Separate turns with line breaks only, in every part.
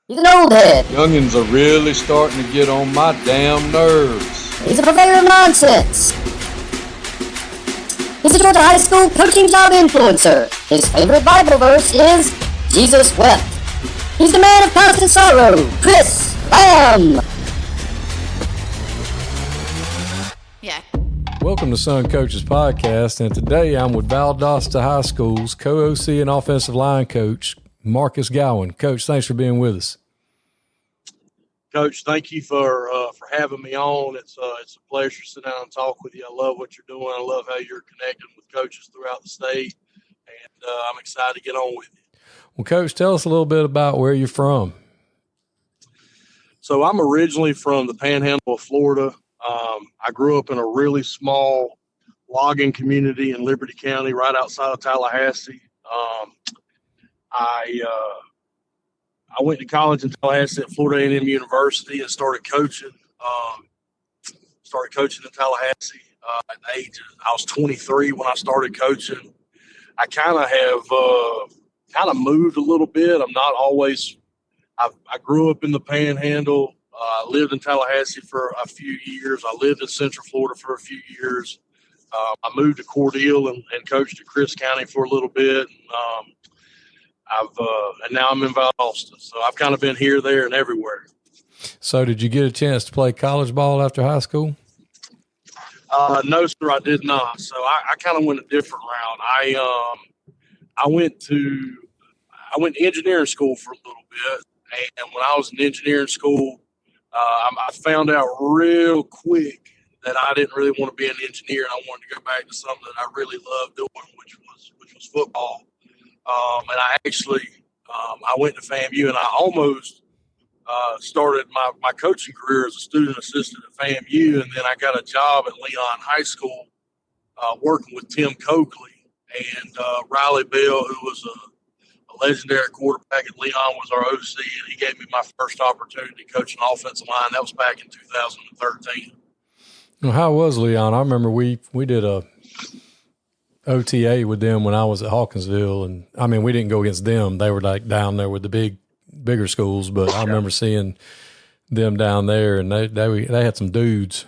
He's an old head.
Youngins are really starting to get on my damn nerves.
He's a purveyor of nonsense. He's a Georgia High School coaching job influencer. His favorite Bible verse is, Jesus wept. He's the man of constant sorrow, Chris Lamb.
Yeah.
Welcome to Son Coaches Podcast, and today I'm with Valdosta High School's co-OC and offensive line coach, Marcus Gowan. Coach, thanks for being with us.
Coach, thank you for having me on. It's a pleasure to sit down and talk with you. I love what you're doing. I love how you're connecting with coaches throughout the state, and I'm excited to get on with you.
Well, Coach, tell us a little bit about where you're from.
So I'm originally from the Panhandle of Florida. I grew up in a really small logging community in Liberty County, right outside of Tallahassee. I went to college in Tallahassee at Florida A&M University and started coaching. In Tallahassee at the age I was 23 when I started coaching. I kind of moved a little bit. I'm not always. I grew up in the Panhandle. I lived in Tallahassee for a few years. I lived in Central Florida for a few years. I moved to Cordele and coached at Chris County for a little bit. And now I'm in Valdosta. So I've kind of been here, there, and everywhere.
So did you get a chance to play college ball after high school?
No, sir, I did not. So I kind of went a different route. I went to engineering school for a little bit. And when I was in engineering school, I found out real quick that I didn't really want to be an engineer, and I wanted to go back to something that I really loved doing, which was football. And I went to FAMU, and I almost started my coaching career as a student assistant at FAMU, and then I got a job at Leon High School working with Tim Coakley and Riley Bell, who was a legendary quarterback at Leon, was our OC, and he gave me my first opportunity to coach an offensive line. That was back in 2013.
Well, how was Leon? I remember we did a OTA with them when I was at Hawkinsville, and I mean, we didn't go against them. They were like down there with the bigger schools, but I remember seeing them down there, and they had some dudes.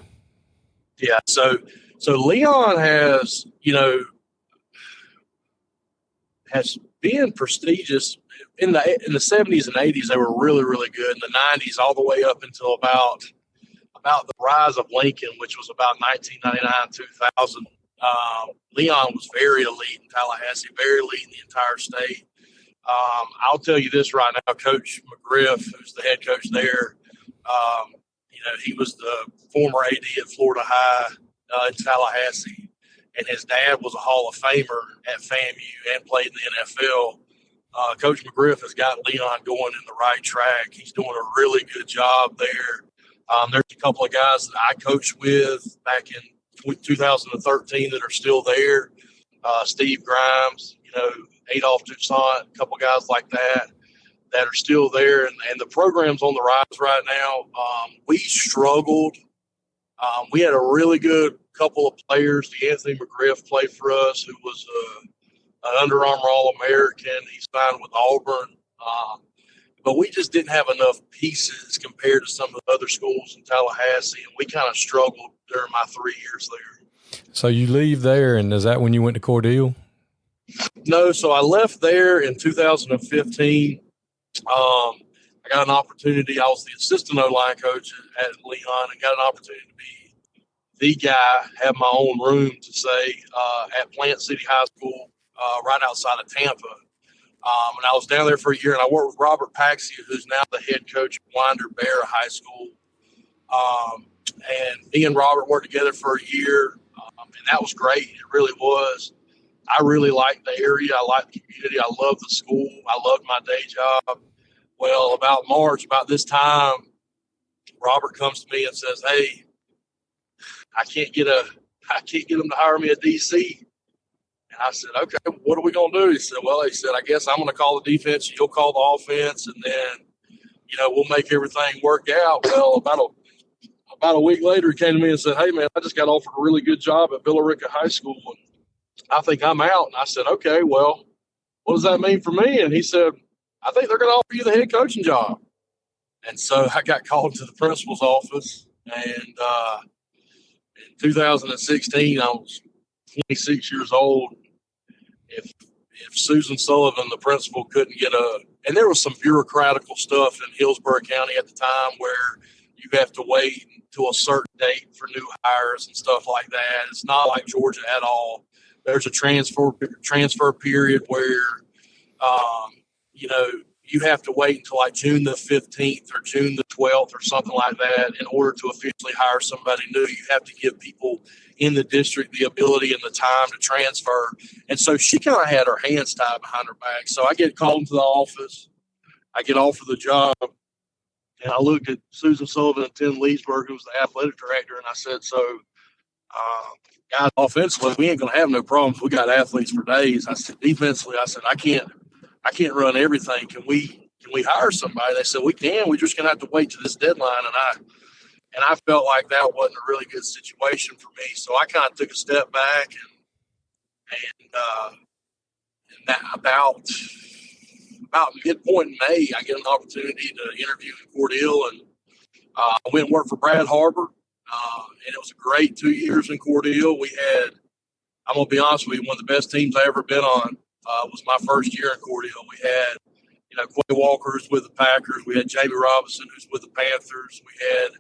Yeah. So Leon has been prestigious in the 70s and 80s. They were really, really good. In the 90s, all the way up until about the rise of Lincoln, which was about 1999, 2000. Leon was very elite in Tallahassee, very elite in the entire state. I'll tell you this right now, Coach McGriff, who's the head coach there, he was the former AD at Florida High in Tallahassee, and his dad was a Hall of Famer at FAMU and played in the NFL. Coach McGriff has got Leon going in the right track. He's doing a really good job there. There's a couple of guys that I coached with back in 2013 that are still there. Steve Grimes, Adolph Toussaint, a couple guys like that are still there. And the program's on the rise right now. We struggled. We had a really good couple of players. Anthony McGriff played for us, who was an Under Armour All-American. He signed with Auburn. But we just didn't have enough pieces compared to some of the other schools in Tallahassee, and we kind of struggled during my 3 years there.
So you leave there, and is that when you went to Cordele?
No, so I left there in 2015. I got an opportunity. I was the assistant O-line coach at Leon and got an opportunity to be the guy, have my own room to say at Plant City High School right outside of Tampa. And I was down there for a year, and I worked with Robert Paxia, who's now the head coach at Winder Bear High School. And me and Robert worked together for a year, and that was great. It really was. I really liked the area. I liked the community. I loved the school. I loved my day job. Well, about March, about this time, Robert comes to me and says, "Hey, I can't get them to hire me a DC." And I said, "Okay, what are we going to do?" He said, I guess I'm going to call the defense, you'll call the offense, and then, we'll make everything work out. Well, about a week later, he came to me and said, "Hey, man, I just got offered a really good job at Billerica High School, and I think I'm out." And I said, "Okay, well, what does that mean for me?" And he said, "I think they're going to offer you the head coaching job." And so I got called to the principal's office, and in 2016, I was 26 years old. If Susan Sullivan, the principal, couldn't get and there was some bureaucratical stuff in Hillsborough County at the time where you have to wait until a certain date for new hires and stuff like that. It's not like Georgia at all. There's a transfer period where, you have to wait until like June the 15th or June the 12th or something like that in order to officially hire somebody new. You have to give people in the district the ability and the time to transfer. And so she kind of had her hands tied behind her back. So I get called into the office. I get offered the job. And I looked at Susan Sullivan and Tim Leesburg, who was the athletic director, and I said, guys, offensively, we ain't going to have no problems. We got athletes for days. I said, defensively, I can't run everything. Can we hire somebody? They said, we can. We're just going to have to wait to this deadline. And I felt like that wasn't a really good situation for me. So I kind of took a step back and that about midpoint in May, I get an opportunity to interview in Cordele, and I went and worked for Brad Harbor. And it was a great 2 years in Cordele. I'm going to be honest with you, one of the best teams I ever been on. Was my first year in Cordele. We had, Quay Walker, who's with the Packers. We had Jamie Robinson, who's with the Panthers. We had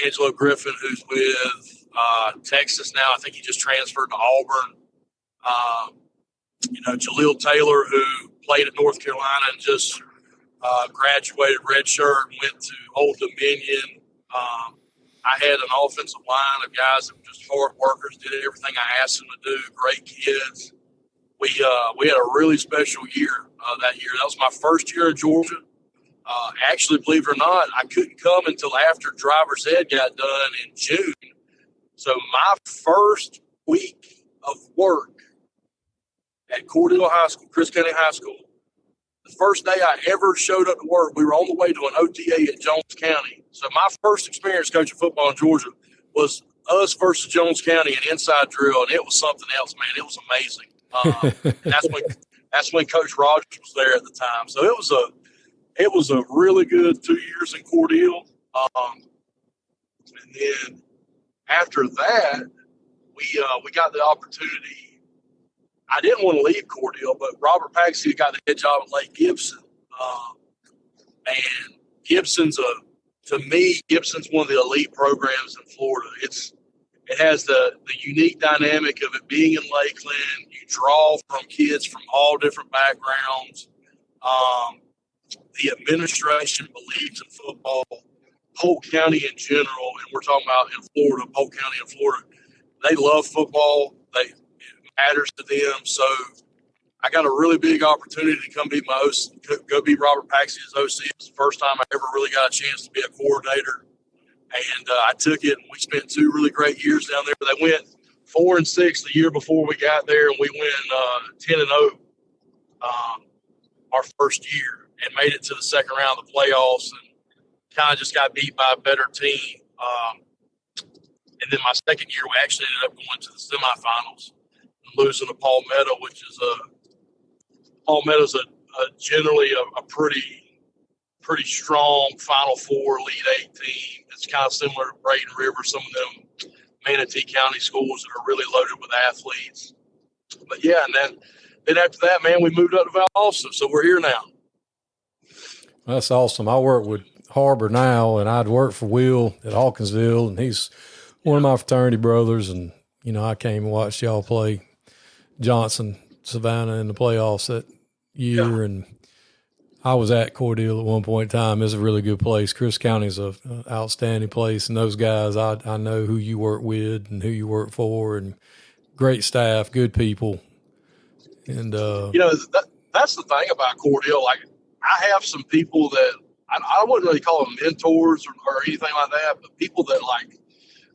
D'Angelo Griffin, who's with Texas now. I think he just transferred to Auburn. Jaleel Taylor, who played at North Carolina and just graduated redshirt and went to Old Dominion. I had an offensive line of guys that were just hard workers, did everything I asked them to do, great kids. We had a really special year that year. That was my first year in Georgia. Actually, believe it or not, I couldn't come until after driver's ed got done in June. So my first week of work at Cordele High School, Chris County High School, the first day I ever showed up to work, we were on the way to an OTA at Jones County. So my first experience coaching football in Georgia was us versus Jones County, an inside drill, and it was something else, man. It was amazing. That's when Coach Rogers was there at the time. So it was a really good 2 years in Cordele. And then after that, we got the opportunity. I didn't want to leave Cordele, but Robert Paxi got the head job at Lake Gibson. And Gibson's one of the elite programs in Florida. It has the unique dynamic of it being in Lakeland. You draw from kids from all different backgrounds. The administration believes in football. Polk County in general, and we're talking about in Florida, Polk County in Florida, they love football. It matters to them. So I got a really big opportunity to come be my OC, go be Robert Paxi as OC. It was the first time I ever really got a chance to be a coordinator. And I took it, and we spent 2 really great years down there. They went 4-6 the year before we got there, and we went 10-0 our first year and made it to the second round of the playoffs and kind of just got beat by a better team. And then my second year, we actually ended up going to the semifinals and losing to Palmetto, which is Palmetto's generally a pretty strong Final Four, Elite Eight team. It's kind of similar to Braden River, some of them Manatee County schools that are really loaded with athletes. But yeah, and then after that, man, we moved up to Valdosta, so we're here now.
That's awesome. I work with Harbor now, and I'd worked for Will at Hawkinsville, and he's one of my fraternity brothers. And I came and watched y'all play Johnson, Savannah in the playoffs that year, and I was at Cordele at one point in time. It's a really good place. Chris County's a outstanding place, and those guys, I know who you work with and who you work for, and great staff, good people. And
that's the thing about Cordele. Like, I have some people that I wouldn't really call them mentors or anything like that, but people that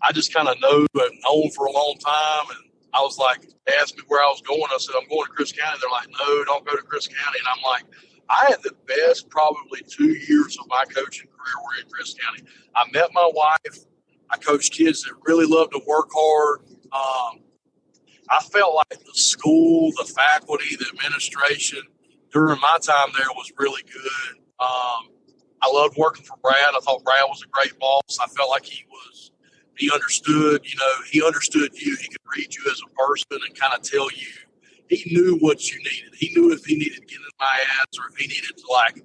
I just kind of know and known for a long time. And I was like, they asked me where I was going. I said, I'm going to Chris County. They're like, no, don't go to Chris County. And I'm like, I had the best probably 2 years of my coaching career were in Chris County. I met my wife. I coached kids that really love to work hard. I felt like the school, the faculty, the administration during my time there was really good. I loved working for Brad. I thought Brad was a great boss. I felt like he understood, he understood you. He could read you as a person and kind of tell you. He knew what you needed. He knew if he needed to get in my ass or if he needed to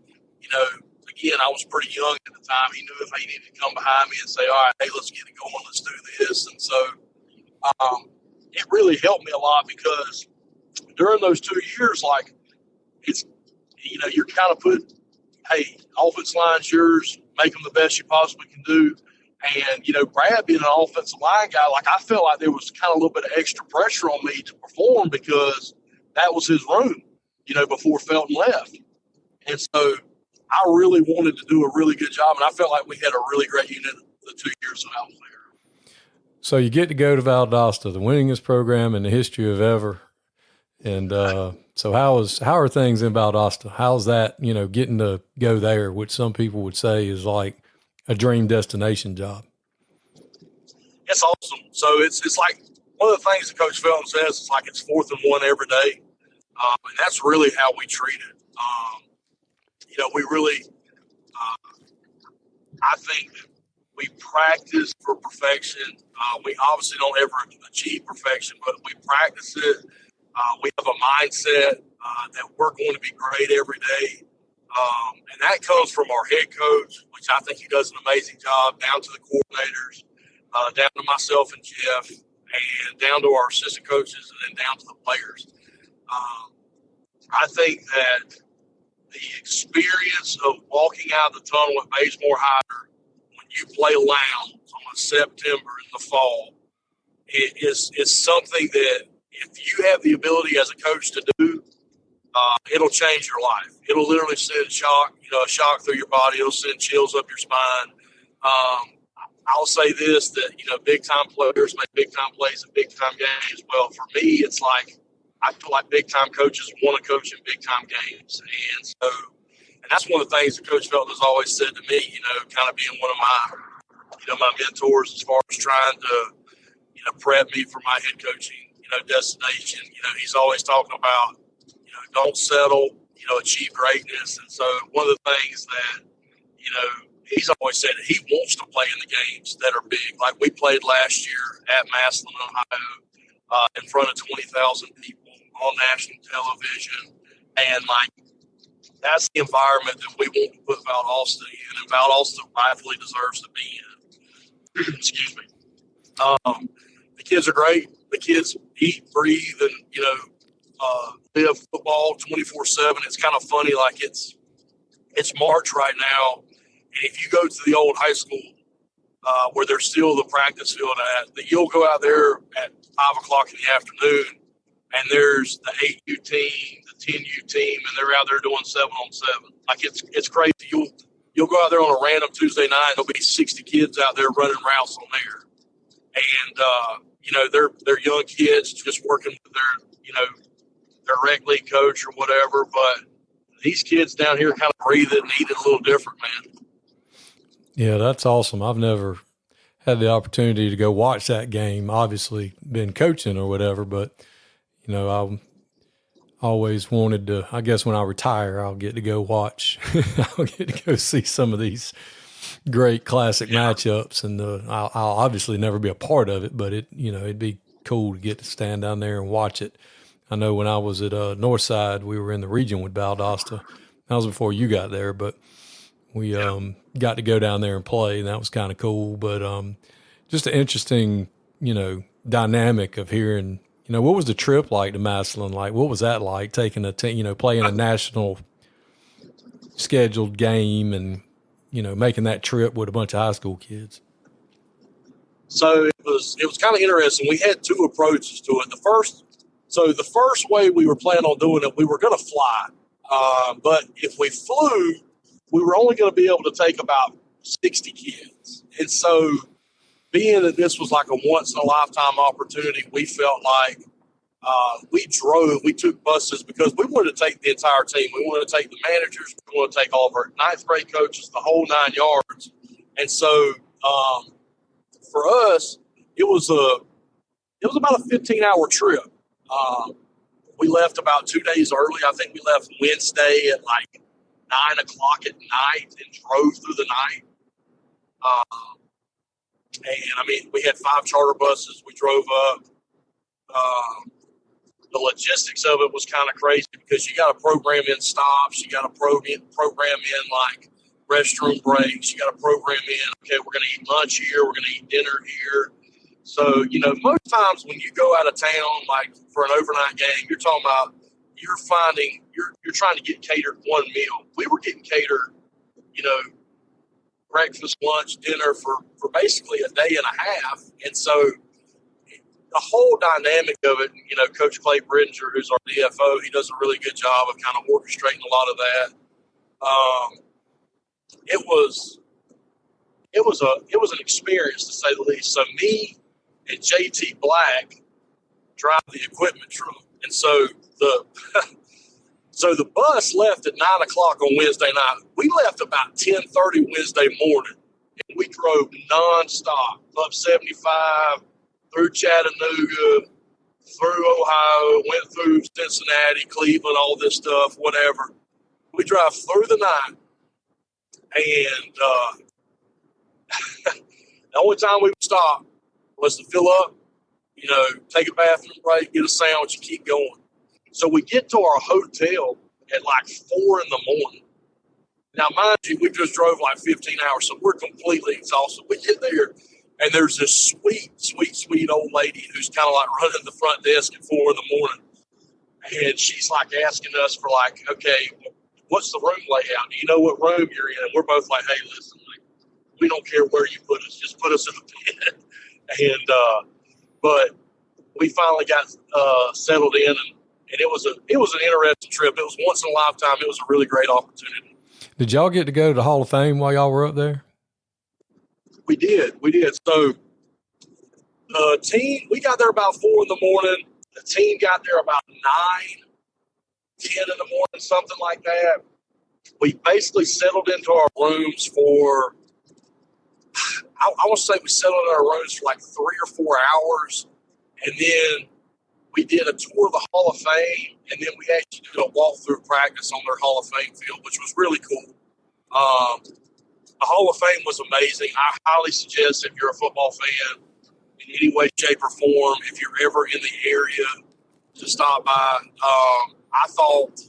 again, I was pretty young at the time. He knew if he needed to come behind me and say, all right, hey, let's get it going. Let's do this. And so it really helped me a lot because during those 2 years, it's, you're kind of put, hey, offense line's yours, make them the best you possibly can do. And, Brad being an offensive line guy, I felt like there was kind of a little bit of extra pressure on me to perform because that was his room, before Felton left. And so I really wanted to do a really good job, and I felt like we had a really great unit the 2 years that I was there.
So you get to go to Valdosta, the winningest program in the history of ever. And so how are things in Valdosta? How's that, getting to go there, which some people would say is like a dream destination job?
It's awesome. So it's like one of the things that Coach Felton says, it's like it's 4th and 1 every day. And that's really how we treat it. We really, I think we practice for perfection. We obviously don't ever achieve perfection, but we practice it. We have a mindset that we're going to be great every day. And that comes from our head coach, which I think he does an amazing job, down to the coordinators, down to myself and Jeff, and down to our assistant coaches, and then down to the players. I think that the experience of walking out of the tunnel at Bazemore Hyder when you play Lowndes on September in the fall, it is something that if you have the ability as a coach to do, it'll change your life. It'll literally send a shock through your body. It'll send chills up your spine. I'll say this, that, big-time players make big-time plays in big-time games. Well, for me, it's like I feel like big-time coaches want to coach in big-time games. And that's one of the things that Coach Felton has always said to me, kind of being one of my mentors as far as trying to, prep me for my head coaching, destination. He's always talking about, don't settle, achieve greatness. And so one of the things that, he's always said he wants to play in the games that are big. Like we played last year at Massillon, Ohio, in front of 20,000 people on national television. And that's the environment that we want to put Valdosta in, and Valdosta rightfully deserves to be in. Excuse me. The kids are great. The kids eat, breathe, and, live football 24/7. It's kind of funny, it's March right now, and if you go to the old high school where there's still the practice field that you'll go out there at 5 o'clock in the afternoon, and there's the 8U team, the 10U team, and they're out there doing 7-on-7. It's crazy. You'll go out there on a random Tuesday night, there'll be 60 kids out there running routes on there, and they're young kids just working with their rec league coach or whatever, but these kids down here kind of breathe it and eat it a little different, man.
Yeah, that's awesome. I've never had the opportunity to go watch that game, obviously been coaching or whatever, but, I always wanted to, I guess when I retire, I'll get to go watch, I'll get to go see some of these great classic matchups, and I'll obviously never be a part of it, but it'd be cool to get to stand down there and watch it. I know when I was at Northside, we were in the region with Valdosta. That was before you got there, but we got to go down there and play, and that was kind of cool. But just an interesting, dynamic of hearing, what was the trip like to Massillon? Like, what was that like, taking a team, playing a national scheduled game and, making that trip with a bunch of high school kids?
So it was kind of interesting. We had two approaches to it. The first way we were planning on doing it, we were going to fly. But if we flew, we were only going to be able to take about 60 kids. And so being that this was like a once-in-a-lifetime opportunity, we felt like we took buses because we wanted to take the entire team. We wanted to take the managers. We wanted to take all of our ninth grade coaches, the whole 9 yards. And so for us, it was about a 15-hour trip. We left about 2 days early. I think we left Wednesday at 9 o'clock at night and drove through the night. And I mean, we had 5 charter buses. We drove up. The logistics of it was kind of crazy because you got to program in stops. You got to program in like restroom breaks. You got to program in, okay, we're going to eat lunch here. We're going to eat dinner here. So, you know, most times when you go out of town, like for an overnight game, you're talking about you're trying to get catered one meal. We were getting catered, you know, breakfast, lunch, dinner for basically a day and a half. And so the whole dynamic of it, you know, Coach Clay Bridger, who's our DFO, he does a really good job of kind of orchestrating a lot of that. It was an experience, to say the least. So me and JT Black drive the equipment truck. And so the bus left at 9 o'clock on Wednesday night. We left about 10:30 Wednesday morning, and we drove nonstop up 75 through Chattanooga, through Ohio, went through Cincinnati, Cleveland, all this stuff, whatever. We drive through the night, and the only time we would stop was to fill up, you know, take a bathroom break, get a sandwich, and keep going. So we get to our hotel at like 4 in the morning. Now, mind you, we just drove like 15 hours, so we're completely exhausted. We get there, and there's this sweet old lady who's kind of like running the front desk at 4 in the morning. And she's like asking us for like, okay, what's the room layout? Do you know what room you're in? And we're both like, hey, listen, like, we don't care where you put us. Just put us in the bed. And but we finally got settled in, and it was an interesting trip. It was once in a lifetime. It was a really great opportunity.
Did y'all get to go to the Hall of Fame while y'all were up there? We
did. So the team, we got there about 4 in the morning. The team got there about 9, 10 in the morning, something like that. We basically settled into our rooms for, I want to say we settled in our rooms for like 3 or 4 hours. And then we did a tour of the Hall of Fame, and then we actually did a walkthrough practice on their Hall of Fame field, which was really cool. The Hall of Fame was amazing. I highly suggest, if you're a football fan in any way, shape, or form, if you're ever in the area, to stop by. I thought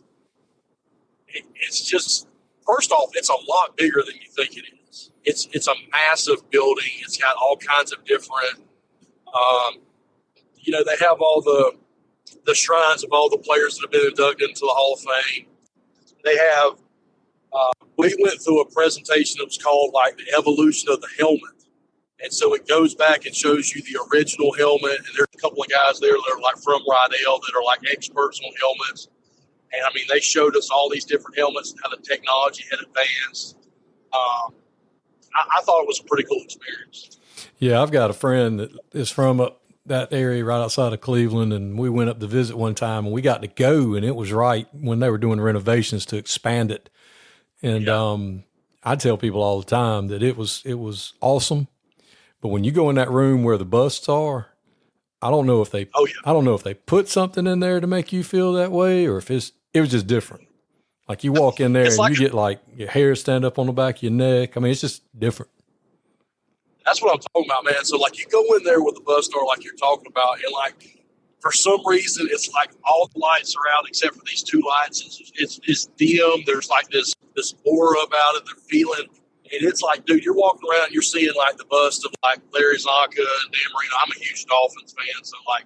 it's just, first off, it's a lot bigger than you think it is. It's a massive building. It's got all kinds of different, you know, they have all the shrines of all the players that have been inducted into the Hall of Fame. They have, we went through a presentation that was called like the evolution of the helmet. And so it goes back and shows you the original helmet. And there's a couple of guys there that are like from Rydell that are like experts on helmets. And I mean, they showed us all these different helmets and how the technology had advanced. I thought it was a pretty cool experience.
Yeah, I've got a friend that is from that area right outside of Cleveland, and we went up to visit one time, and we got to go, and it was right when they were doing renovations to expand it. And I tell people all the time that it was awesome, but when you go in that room where the busts are, I don't know if they put something in there to make you feel that way, or if it was just different. Like you walk in there and like, you get like your hair stand up on the back of your neck. I mean, it's just different.
That's what I'm talking about, man. So like you go in there with the bus door like you're talking about, and like for some reason it's like all the lights are out except for these 2 lights. It's dim. There's like this aura about it. They're feeling, and it's like, dude, you're walking around, you're seeing like the bust of like Larry Zonka and Dan Marino. I'm a huge Dolphins fan, so like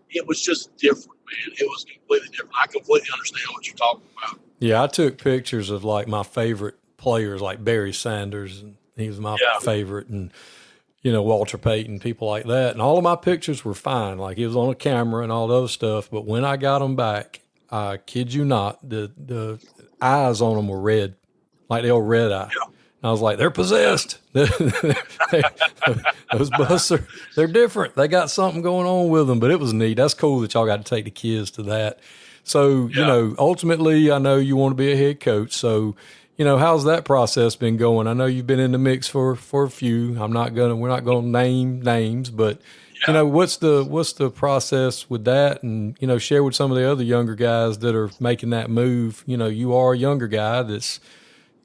it was just different, man. It was completely different. I completely understand what you're talking about.
Yeah, I took pictures of like my favorite players, like Barry Sanders, and he was my favorite, and you know, Walter Payton, people like that. And all of my pictures were fine. Like it was on a camera and all the other stuff. But when I got them back, I kid you not, the eyes on them were red, like the old red eye. Yeah. And I was like, they're possessed. Those busts they're different. They got something going on with them. But it was neat. That's cool that y'all got to take the kids to that. So, you know, ultimately, I know you want to be a head coach. So, you know, how's that process been going? I know you've been in the mix for a few. We're not gonna name names, but You know, what's the process with that? And, you know, share with some of the other younger guys that are making that move. You know, you are a younger guy that's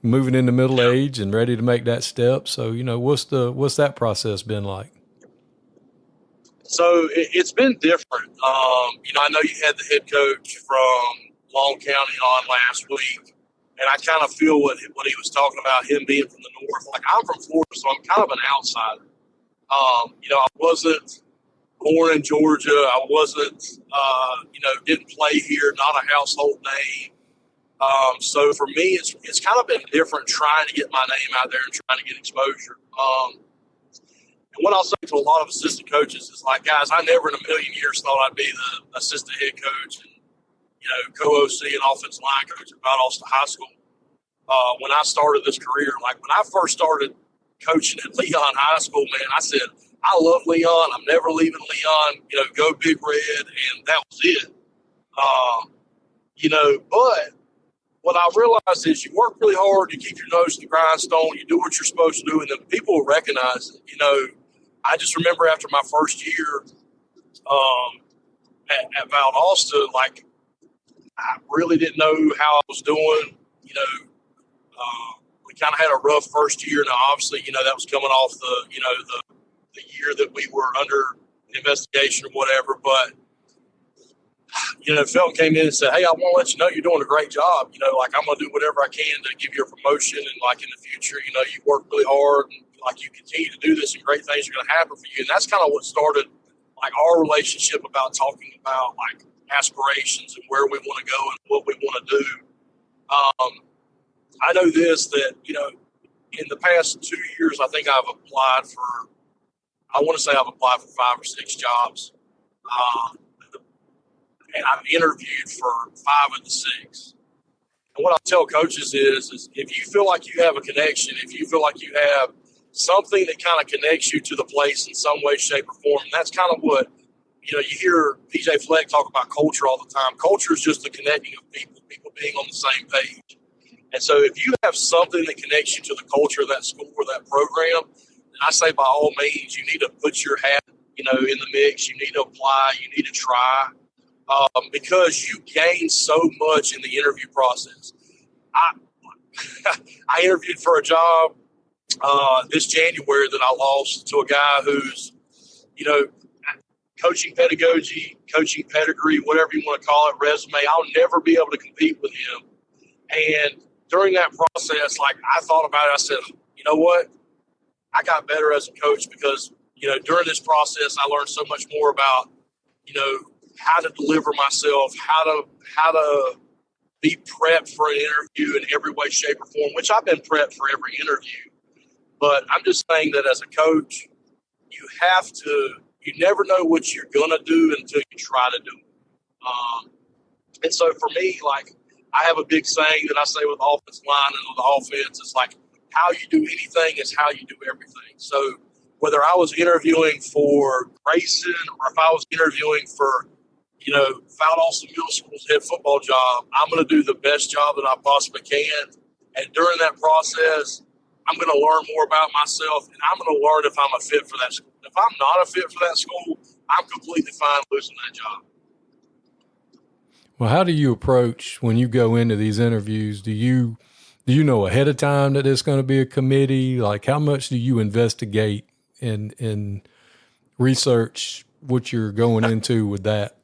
moving into middle age and ready to make that step. So, you know, what's that process been like?
So it's been different. You know, I know you had the head coach from Long County on last week, and I kind of feel what he was talking about, him being from the north. Like, I'm from Florida, so I'm kind of an outsider. You know, I wasn't born in Georgia. I wasn't, you know, didn't play here, not a household name. So for me, it's kind of been different trying to get my name out there and trying to get exposure. And what I'll say to a lot of assistant coaches is, like, guys, I never in a million years thought I'd be the assistant head coach and, you know, co-OC and offensive line coach at Valdosta High School. When I started this career, like when I first started coaching at Leon High School, man, I said, I love Leon. I'm never leaving Leon. You know, go Big Red, and that was it. You know, but what I realized is you work really hard, you keep your nose to the grindstone, you do what you're supposed to do, and then people will recognize it. You know, I just remember after my first year at Valdosta, like, I really didn't know how I was doing. You know, we kind of had a rough first year. Now, obviously, you know, that was coming off the year that we were under investigation or whatever. But, you know, Felton came in and said, hey, I want to let you know you're doing a great job. You know, like, I'm going to do whatever I can to give you a promotion. And, like, in the future, you know, you work really hard and, like, you continue to do this and great things are going to happen for you. And that's kind of what started, like, our relationship about talking about, like, aspirations and where we want to go and what we want to do. I know this, that, you know, in the past 2 years, I think I've applied for, I want to say I've applied for 5 or 6 jobs. And I've interviewed for 5 of the 6. And what I tell coaches is if you feel like you have a connection, if you feel like you have something that kind of connects you to the place in some way, shape, or form, and that's kind of what, you know, you hear PJ Fleck talk about culture all the time. Culture is just the connecting of people being on the same page. And so if you have something that connects you to the culture of that school or that program, then I say by all means, you need to put your hat, you know, in the mix. You need to apply. You need to try. Because you gain so much in the interview process. I interviewed for a job this January that I lost to a guy who's, you know, coaching pedagogy, coaching pedigree, whatever you want to call it, resume. I'll never be able to compete with him. And during that process, like, I thought about it. I said, you know what? I got better as a coach because, you know, during this process, I learned so much more about, you know, how to deliver myself, how to be prepped for an interview in every way, shape, or form, which I've been prepped for every interview. But I'm just saying that as a coach, you never know what you're going to do until you try to do it. And so for me, like, I have a big saying that I say with the offensive line and with the offense, it's like, how you do anything is how you do everything. So whether I was interviewing for Grayson or if I was interviewing for, you know, Valdosta Middle School's head football job, I'm going to do the best job that I possibly can. And during that process, I'm going to learn more about myself, and I'm going to learn if I'm a fit for that school. If I'm not a fit for that school, I'm completely fine losing that job.
Well, how do you approach when you go into these interviews? Do you know ahead of time that it's going to be a committee? Like, how much do you investigate and research what you're going into with that?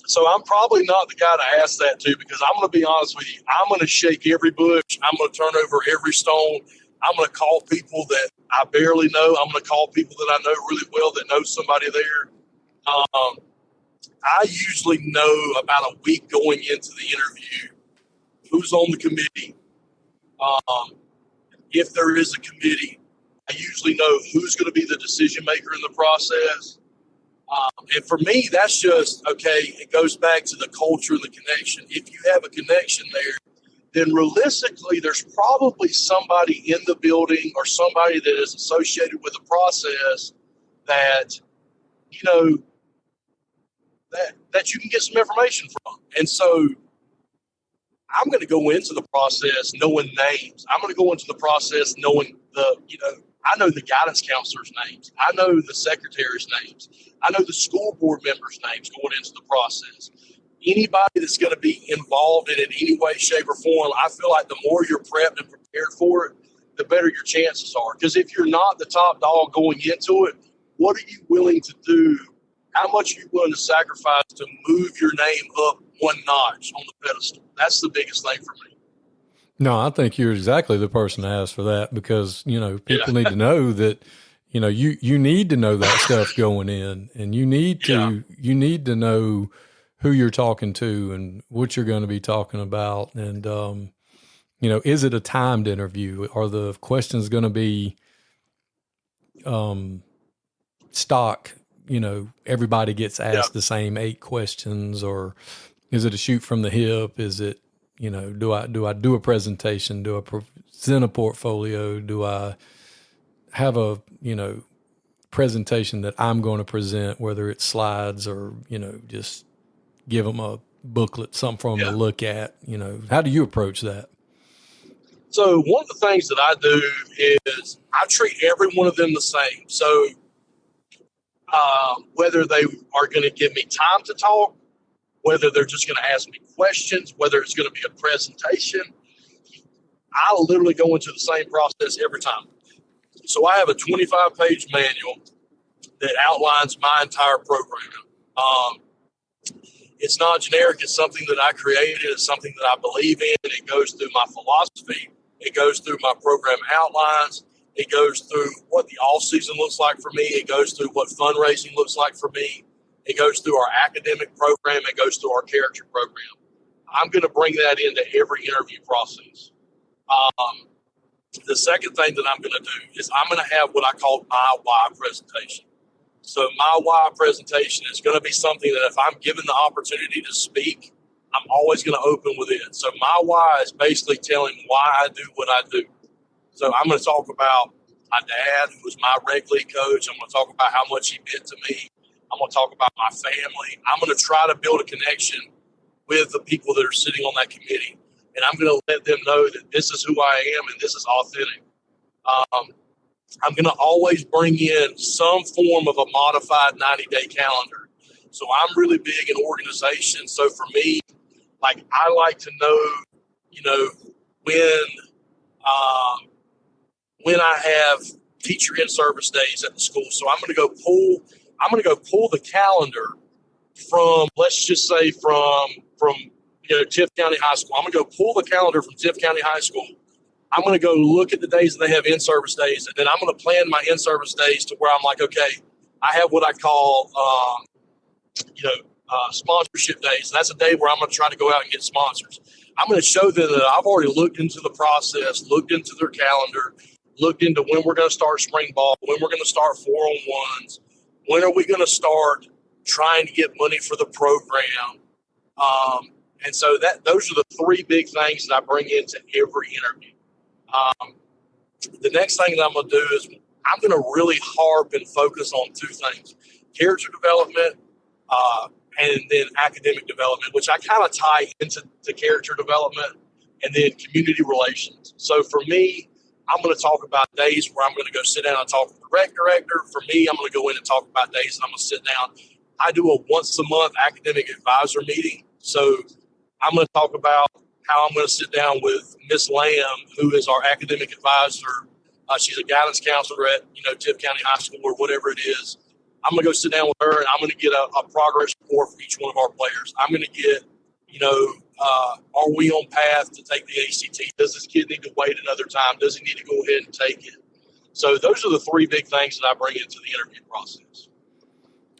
So I'm probably not the guy to ask that to, because I'm going to be honest with you. I'm going to shake every bush. I'm going to turn over every stone. I'm going to call people that I barely know. I'm going to call people that I know really well that know somebody there. I usually know about a week going into the interview who's on the committee. If there is a committee, I usually know who's going to be the decision maker in the process. And for me, that's just, okay, it goes back to the culture and the connection. If you have a connection there, then realistically, there's probably somebody in the building or somebody that is associated with the process that, you know, that you can get some information from. And so I'm going to go into the process knowing names. I'm going to go into the process knowing the, you know, I know the guidance counselors' names. I know the secretaries' names. I know the school board members' names going into the process. Anybody that's going to be involved in any way, shape, or form, I feel like the more you're prepped and prepared for it, the better your chances are. Because if you're not the top dog going into it, what are you willing to do? How much are you willing to sacrifice to move your name up one notch on the pedestal? That's the biggest thing for me.
No, I think you're exactly the person to ask for that because, people need to know that, you need to know that stuff going in, and you need to know who you're talking to and what you're going to be talking about. And, is it a timed interview? Are the questions going to be stock? Everybody gets asked the same 8 questions, or is it a shoot from the hip? Is it, do I do a presentation? Do I present a portfolio? Do I have a, presentation that I'm going to present, whether it's slides or, just give them a booklet, something for them to look at? How do you approach that?
So one of the things that I do is I treat every one of them the same. So whether they are going to give me time to talk, whether they're just going to ask me questions, whether it's going to be a presentation, I literally go into the same process every time. So I have a 25-page manual that outlines my entire program. It's not generic. It's something that I created. It's something that I believe in. It goes through my philosophy. It goes through my program outlines. It goes through what the off season looks like for me. It goes through what fundraising looks like for me. It goes through our academic program. It goes through our character program. I'm going to bring that into every interview process. The second thing that I'm going to do is I'm going to have what I call my why presentation. So my why presentation is going to be something that if I'm given the opportunity to speak, I'm always going to open with it. So my why is basically telling why I do what I do. So I'm going to talk about my dad, who was my rec league coach. I'm going to talk about how much he meant to me. I'm going to talk about my family. I'm going to try to build a connection with the people that are sitting on that committee. And I'm going to let them know that this is who I am and this is authentic. I'm going to always bring in some form of a modified 90-day calendar. So I'm really big in organization. So for me, I like to know, when I have teacher in-service days at the school. So I'm going to go pull the calendar from, let's just say from Tift County High School. I'm going to go pull the calendar from Tift County High School. I'm going to go look at the days that they have in-service days, and then I'm going to plan my in-service days to where I'm like, okay, I have what I call, sponsorship days. And that's a day where I'm going to try to go out and get sponsors. I'm going to show them that I've already looked into the process, looked into their calendar, looked into when we're going to start spring ball, when we're going to start 4-on-1s, when are we going to start trying to get money for the program. And so those are the 3 big things that I bring into every interview. The next thing that I'm going to do is I'm going to really harp and focus on 2 things: character development and then academic development, which I kind of tie into character development, and then community relations. So for me, I'm going to talk about days where I'm going to go sit down and talk with the rec director. For me, I'm going to go in and talk about days that I'm going to sit down. I do a once-a-month academic advisor meeting. So I'm going to talk about how I'm going to sit down with Miss Lamb, who is our academic advisor. She's a guidance counselor at, Tift County High School or whatever it is. I'm going to go sit down with her, and I'm going to get a progress report for each one of our players. I'm going to get, are we on path to take the ACT? Does this kid need to wait another time? Does he need to go ahead and take it? So those are the 3 big things that I bring into the interview process.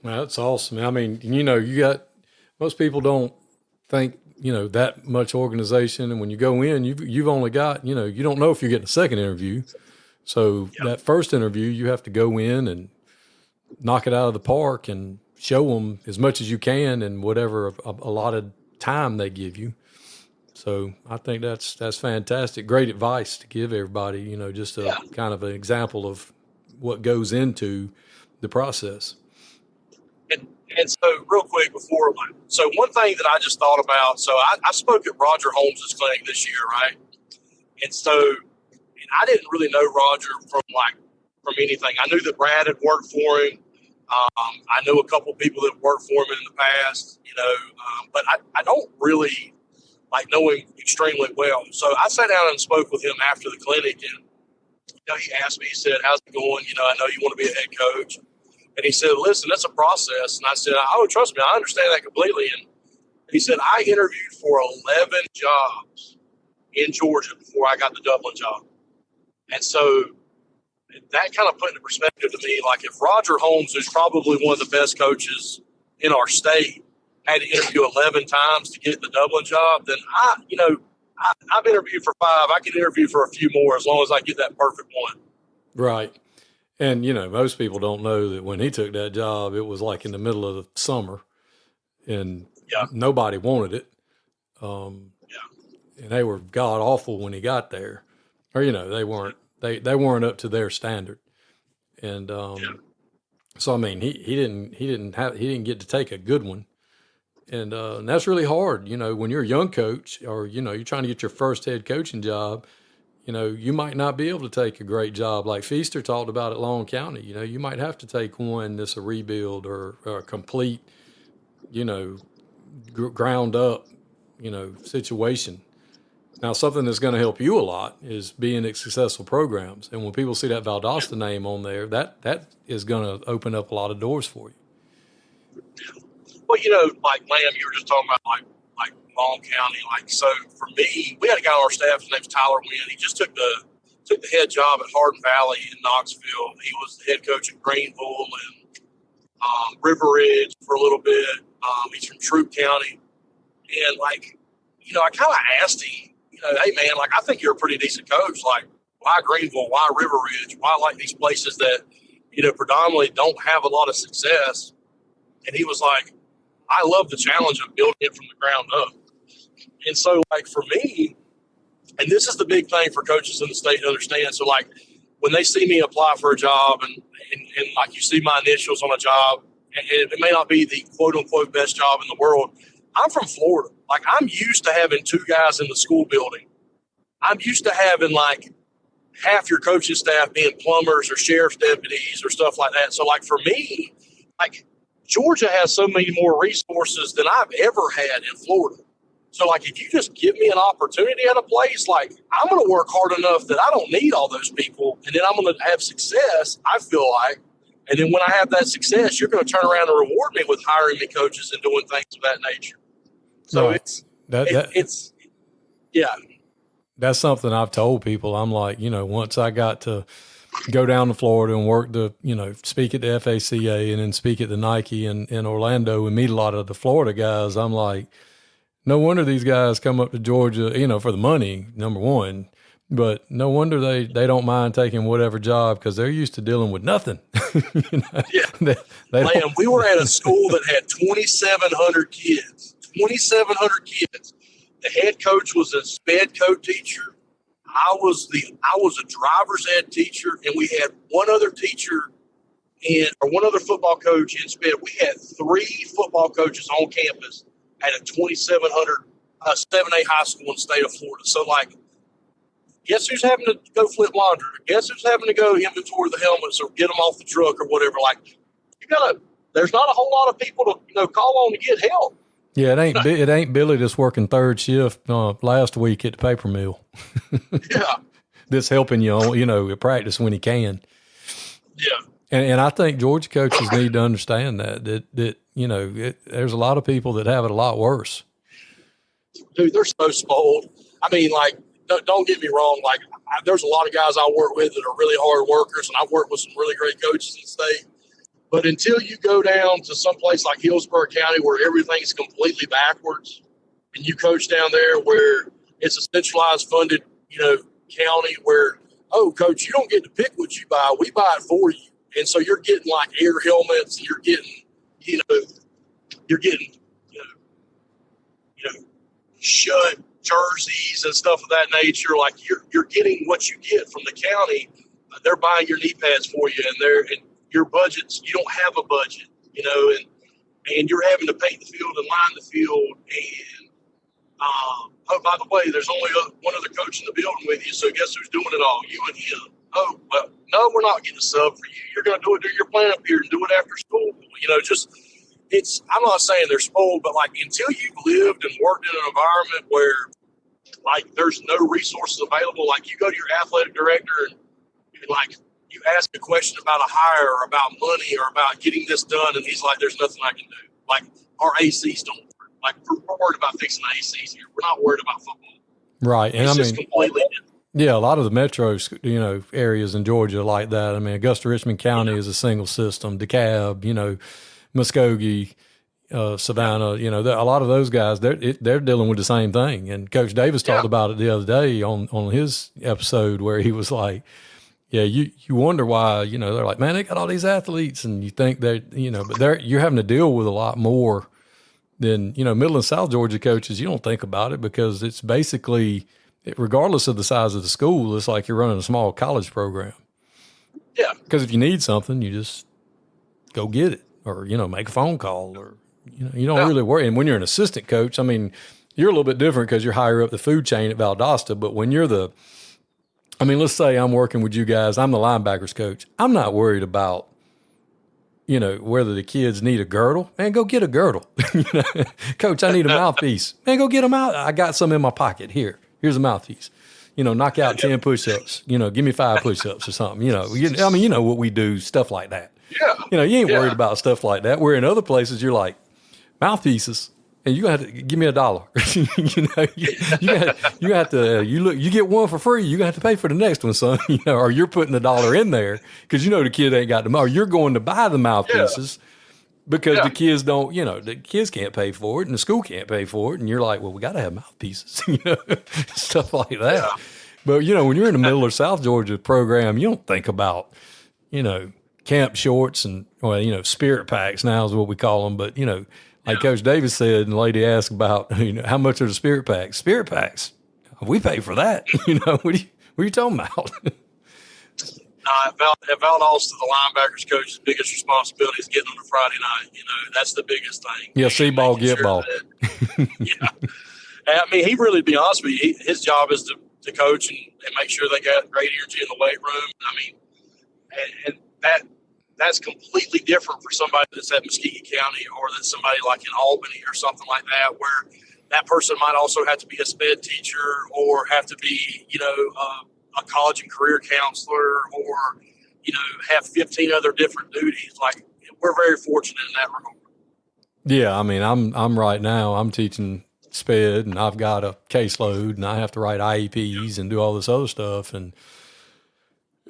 Well, that's awesome. I mean, most people don't think, that much organization. And when you go in, you've only got, you don't know if you're getting a second interview. So that first interview, you have to go in and knock it out of the park and show them as much as you can and whatever allotted time they give you. So I think that's fantastic. Great advice to give everybody, just a kind of an example of what goes into the process.
And so real quick so one thing that I just thought about, so I spoke at Roger Holmes' clinic this year, right? And so I didn't really know Roger from from anything. I knew that Brad had worked for him. I knew a couple people that worked for him in the past, but I don't really know him extremely well. So I sat down and spoke with him after the clinic, and he asked me, he said, "How's it going? I know you want to be a head coach." And he said, "Listen, that's a process." And I said, "Oh, trust me, I understand that completely." And he said, "I interviewed for 11 jobs in Georgia before I got the Dublin job." And so that kind of put into perspective to me, if Roger Holmes, who's probably one of the best coaches in our state, had to interview 11 times to get the Dublin job, then I've interviewed for 5. I can interview for a few more as long as I get that perfect one.
Right. And, most people don't know that when he took that job, it was in the middle of the summer and nobody wanted it. And they were god awful when he got there, or, they weren't up to their standard. And, so, I mean, he didn't get to take a good one. And that's really hard, when you're a young coach or, you're trying to get your first head coaching job, you might not be able to take a great job like Feaster talked about at Long County. You might have to take one that's a rebuild or a complete, ground up, situation. Now, something that's going to help you a lot is being at successful programs. And when people see that Valdosta name on there, that is going to open up a lot of doors for you.
Well, Lamb, you were just talking about Long County. So for me, we had a guy on our staff, his name's Tyler Wynn. He just took the head job at Hardin Valley in Knoxville. He was the head coach at Greenville and River Ridge for a little bit. He's from Troup County. And I kind of asked him, "Hey man, I think you're a pretty decent coach. Why Greenville? Why River Ridge? Why these places that, predominantly don't have a lot of success?" And he was like, "I love the challenge of building it from the ground up." And so, for me, and this is the big thing for coaches in the state to understand. So, when they see me apply for a job and you see my initials on a job, and it may not be the quote-unquote best job in the world, I'm from Florida. I'm used to having 2 guys in the school building. I'm used to having, half your coaching staff being plumbers or sheriff's deputies or stuff like that. So, for me, Georgia has so many more resources than I've ever had in Florida. So, if you just give me an opportunity at a place, I'm going to work hard enough that I don't need all those people, and then I'm going to have success, I feel like. And then when I have that success, you're going to turn around and reward me with hiring me coaches and doing things of that nature. So
that's something I've told people. I'm once I got to go down to Florida and work speak at the FACA and then speak at the Nike in Orlando and meet a lot of the Florida guys, I'm like, no wonder these guys come up to Georgia, for the money, number one, but no wonder they don't mind taking whatever job because they're used to dealing with nothing.
We were at a school that had 2,700 kids. 2,700 kids. The head coach was a sped co-teacher. I was a driver's ed teacher, and we had one other teacher or one other football coach in sped. We had 3 football coaches on campus at a 2,700 7A high school in the state of Florida. So, guess who's having to go flip laundry? Guess who's having to go inventory the helmets or get them off the truck or whatever? There's not a whole lot of people to call on to get help.
Yeah, it ain't Billy that's working 3rd shift last week at the paper mill.
Yeah,
that's helping you at practice when he can.
Yeah,
and I think Georgia coaches need to understand that there's a lot of people that have it a lot worse.
Dude, they're so spoiled. I mean, don't get me wrong. There's a lot of guys I work with that are really hard workers, and I've worked with some really great coaches in the state. But until you go down to some place like Hillsborough County where everything's completely backwards, and you coach down there where it's a centralized funded, county where, oh, coach, you don't get to pick what you buy. We buy it for you. And so you're getting air helmets, and you're getting shut jerseys and stuff of that nature. You're getting what you get from the county. They're buying your knee pads for you, and your budgets, you don't have a budget, and you're having to paint the field and line the field. And, oh, by the way, there's only one other coach in the building with you, so guess who's doing it all? You and him. oh, well, no, we're not getting a sub for you. You're going to do it during your plan up here and do it after school. I'm not saying they're spoiled, but like until you've lived and worked in an environment where like there's no resources available, like you go to your athletic director and like you ask a question about a hire or about money or about getting this done, and he's like, there's nothing I can do. Like our ACs don't work. Like we're worried about fixing the ACs here. We're not worried about football.
Right. And
it's just completely different.
Yeah, a lot of the metro, areas in Georgia are like that. I mean, Augusta Richmond County is a single system. DeKalb, Muskogee, Savannah, a lot of those guys, they're dealing with the same thing. And Coach Davis talked about it the other day on his episode where he was like, yeah, you wonder why, they're like, man, they got all these athletes, and you think that, but you're having to deal with a lot more than, Middle and South Georgia coaches. You don't think about it because it's basically, regardless of the size of the school, it's like you're running a small college program.
Yeah.
Because if you need something, you just go get it or, make a phone call or, you don't really worry. And when you're an assistant coach, I mean, you're a little bit different because you're higher up the food chain at Valdosta. But when you're let's say I'm working with you guys, I'm the linebackers coach. I'm not worried about, whether the kids need a girdle. Man, go get a girdle. Coach, I need a mouthpiece. Man, go get them out. I got some in my pocket. Here's a mouthpiece. Knock out 10 push-ups. Give me 5 push-ups or something. What we do, stuff like that.
Yeah.
You ain't worried about stuff like that. Where in other places, you're like, mouthpieces, and you got to give me $1. You get one for free. You have to pay for the next one, son. Or you're putting $1 in there because the kid ain't got the money. Or you're going to buy the mouthpieces because the kids don't. The kids can't pay for it, and the school can't pay for it, and you're like, well, we got to have mouthpieces, stuff like that. Yeah. But when you're in the Middle or South Georgia program, you don't think about camp shorts and spirit packs now is what we call them, but like Coach Davis said, and the lady asked about, how much are the spirit packs? Spirit packs, we pay for that. What are you talking about?
At Valdosta, the linebackers coach's biggest responsibility is getting them to Friday night. That's the biggest thing.
Yeah, see ball, get ball.
Yeah. I mean, he really, to be honest with you, his job is to coach and make sure they got great energy in the weight room. I mean, and that's completely different for somebody that's at Muskogee County or that's somebody like in Albany or something like that, where that person might also have to be a sped teacher or have to be, a college and career counselor or, have 15 other different duties. Like, we're very fortunate in that regard.
Yeah. I mean, I'm right now, I'm teaching sped and I've got a caseload and I have to write IEPs and do all this other stuff. And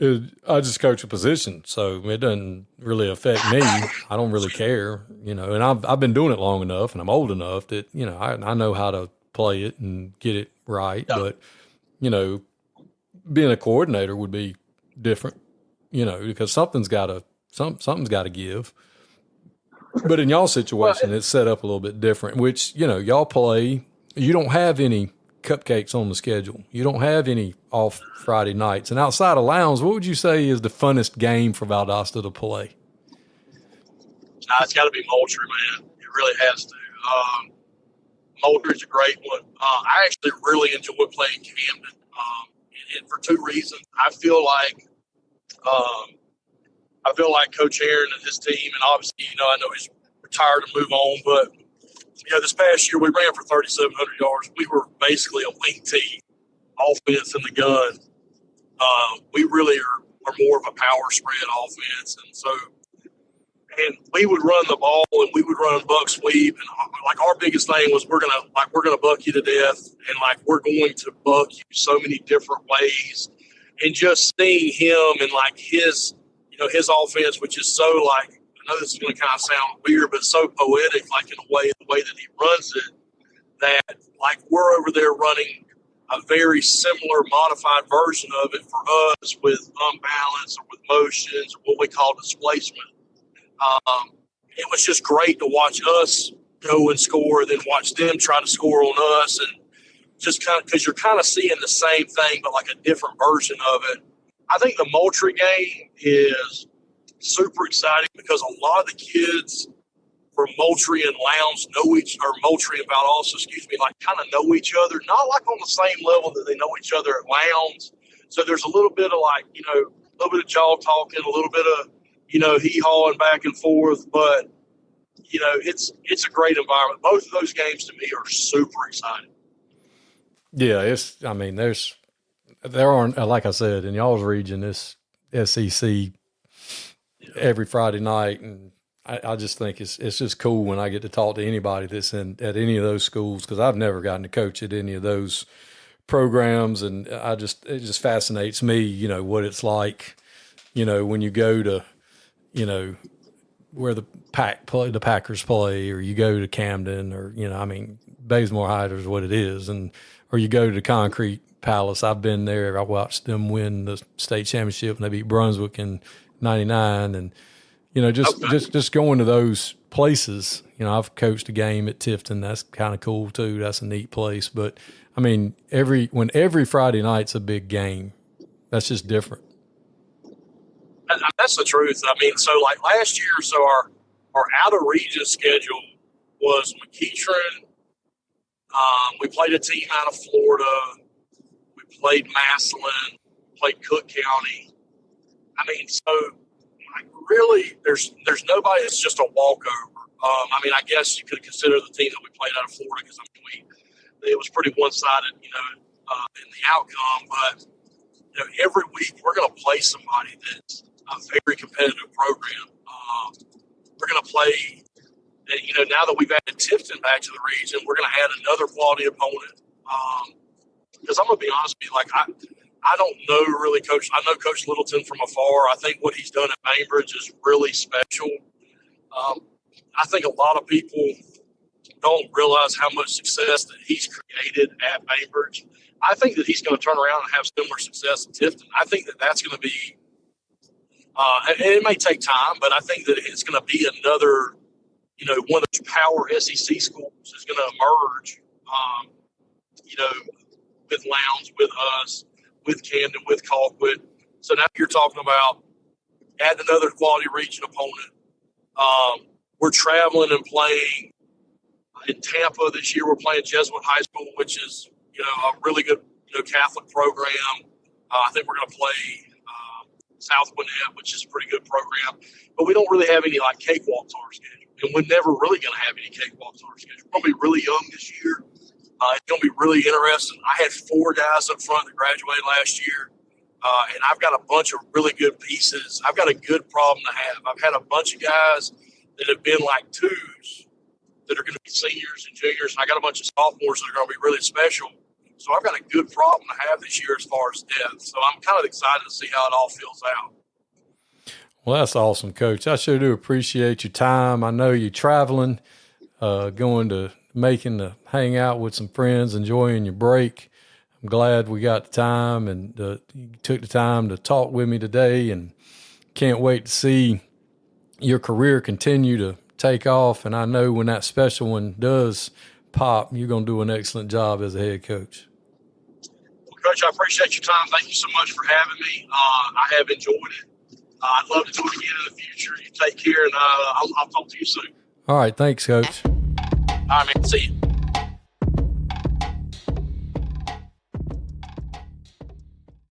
I just coach a position, so it doesn't really affect me. I don't really care, and I've been doing it long enough and I'm old enough that, I know how to play it and get it right. Yeah. But, being a coordinator would be different, because something's got to give. But in y'all situation, it's set up a little bit different, which, y'all play, you don't have any cupcakes on the schedule. You don't have any off Friday nights. And outside of Lowndes, what would you say is the funnest game for Valdosta to play?
It's got to be Moultrie, man. It really has to. Moultrie's a great one. I actually really enjoy playing Camden, and for two reasons. I feel like Coach Aaron and his team, and obviously, I know he's retired to move on, but this past year we ran for 3,700 yards. We were basically a wing team, offense in the gun. We really are more of a power spread offense, and we would run the ball and we would run buck sweep, and like our biggest thing was we're gonna buck you to death, and like we're going to buck you so many different ways, and just seeing him and like his his offense, which is so like, I know this is going to kind of sound weird, but so poetic, like in the way that he runs it, that like we're over there running a very similar modified version of it for us with unbalance or with motions or what we call displacement. It was just great to watch us go and score, then watch them try to score on us, and just kind of because you're kind of seeing the same thing, but like a different version of it. I think the Moultrie game is super exciting because a lot of the kids from Moultrie and Lowndes Moultrie and Valdosta, like kind of know each other, not like on the same level that they know each other at Lowndes. So there's a little bit of a little bit of jaw talking, a little bit of, hee-hawing back and forth, but, it's a great environment. Both of those games to me are super exciting.
Yeah, there aren't, like I said, in y'all's region, this SEC every Friday night, and I just think it's just cool when I get to talk to anybody that's at any of those schools, because I've never gotten to coach at any of those programs, and it just fascinates me, what it's like, when you go to, where the Packers play, or you go to Camden, or Bazemore Heights is what it is, or you go to Concrete Palace. I've been there. I watched them win the state championship, and they beat Brunswick in '99, and just going to those places. I've coached a game at Tifton. That's kind of cool too. That's a neat place. But when every Friday night's a big game, that's just different.
That's the truth. So like last year, our out of region schedule was McEachern. We played a team out of Florida. We played Massillon, played Cook County. Really, there's nobody that's just a walkover. I guess you could consider the team that we played out of Florida, because it was pretty one-sided, in the outcome. But every week we're going to play somebody that's a very competitive program. We're going to play. Now that we've added Tifton back to the region, we're going to add another quality opponent. Because I'm going to be honest with you, I don't know really Coach. I know Coach Littleton from afar. I think what he's done at Bainbridge is really special. I think a lot of people don't realize how much success that he's created at Bainbridge. I think that he's going to turn around and have similar success at Tifton. I think that that's going to be, and it may take time, but I think that it's going to be another, one of those power SEC schools is going to emerge, with Lowndes, with us, with Camden, with Colquitt. So now you're talking about adding another quality region opponent. We're traveling and playing in Tampa this year. We're playing Jesuit High School, which is, a really good, Catholic program. I think we're going to play South Gwinnett, which is a pretty good program. But we don't really have any cakewalks on our schedule. And we're never really going to have any cakewalks on our schedule. We're going to be really young this year. It's going to be really interesting. I had 4 guys up front that graduated last year, and I've got a bunch of really good pieces. I've got a good problem to have. I've had a bunch of guys that have been twos that are going to be seniors and juniors, and I got a bunch of sophomores that are going to be really special. So I've got a good problem to have this year as far as depth. So I'm kind of excited to see how it all fills out.
Well, that's awesome, Coach. I sure do appreciate your time. I know you're traveling, going to Macon to hang out with some friends, enjoying your break. I'm glad we got the time, and you took the time to talk with me today, and can't wait to see your career continue to take off. And I know when that special one does pop, you're going to do an excellent job as a head coach.
Well, Coach, I appreciate your time. Thank you so much for having me. I have enjoyed it. I'd love to do it again in the future. You take care, and I'll talk to you soon.
All right. Thanks, Coach.
All right, man. See you.